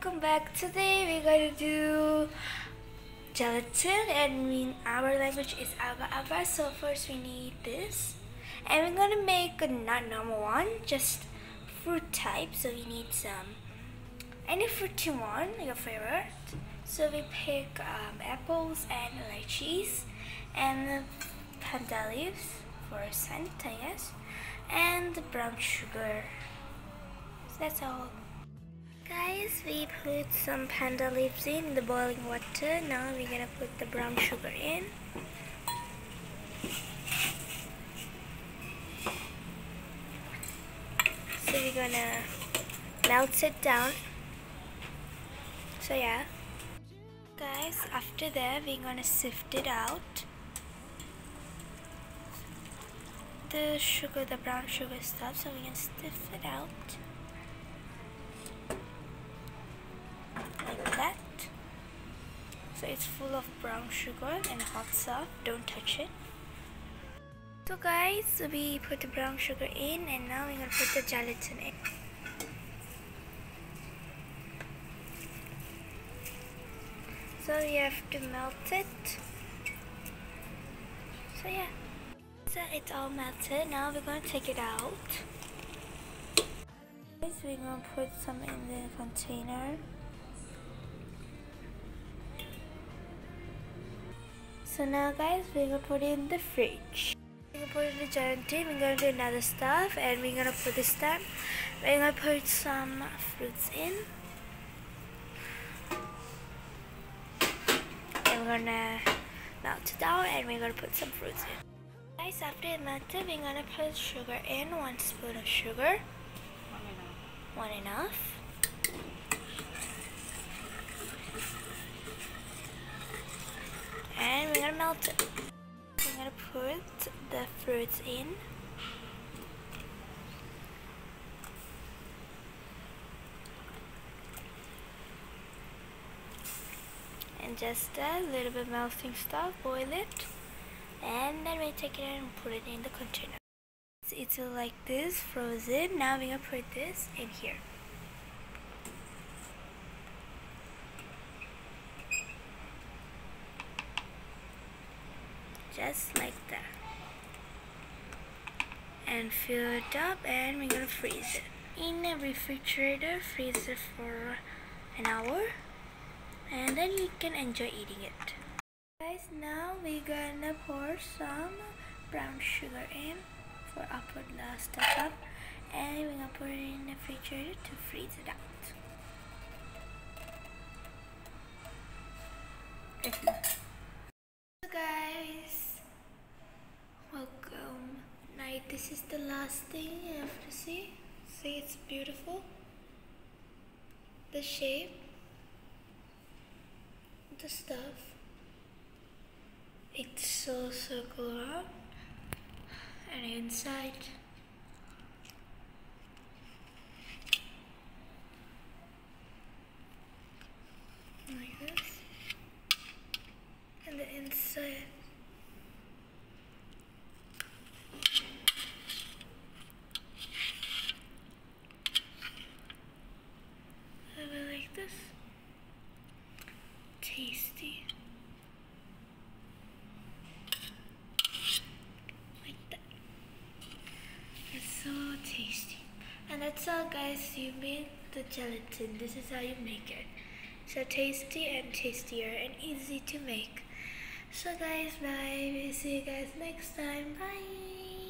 welcome back. Today we're going to do gelatin, and our language is agar. So first we need this, and we're going to make a not normal one, just fruit type. So we need some any fruit you want, your favorite. So we pick apples and lychees and panda leaves for scent, I guess, and brown sugar. So that's all. Guys, we put some panda leaves in the boiling water. Now we're gonna put the brown sugar in. So we're gonna melt it down. So yeah. Guys, after that we're gonna sift it out. The sugar, the brown sugar stuff, so we're gonna sift it out. Like that. So it's full of brown sugar and hot stuff. Don't touch it. So guys, we put the brown sugar in, and now we're gonna put the gelatin in. So you have to melt it. So yeah. So it's all melted. Now we're gonna take it out. Guys, we're gonna put some in the container. So now guys, we're gonna put it in the fridge. We're gonna put it in the gelatin. We're gonna do another stuff, and we're gonna put this time. We're gonna put some fruits in. And we're gonna melt it down, and we're gonna put some fruits in. Guys, after it melted, we're gonna put sugar in. 1 spoon of sugar. One enough. And we're gonna melt it. We're gonna put the fruits in. And just a little bit melting stuff, boil it. And then we take it and put it in the container. It's like this, frozen. Now we're gonna put this in here. Just like that. And fill it up, and we're gonna freeze it. In a refrigerator, freeze it for an hour. And then you can enjoy eating it. Guys, now we're gonna pour some brown sugar in for upper last step up, and we're gonna put it in the refrigerator to freeze it out. So guys, welcome. Now this is the last thing you have to see. See, it's beautiful. The shape, the stuff. It's so circular, and inside like this, and the inside like this. Tasty. So tasty. And that's all guys, you made the gelatin. This is how you make it. So tasty and tastier and easy to make. So guys, bye. We'll see you guys next time. Bye.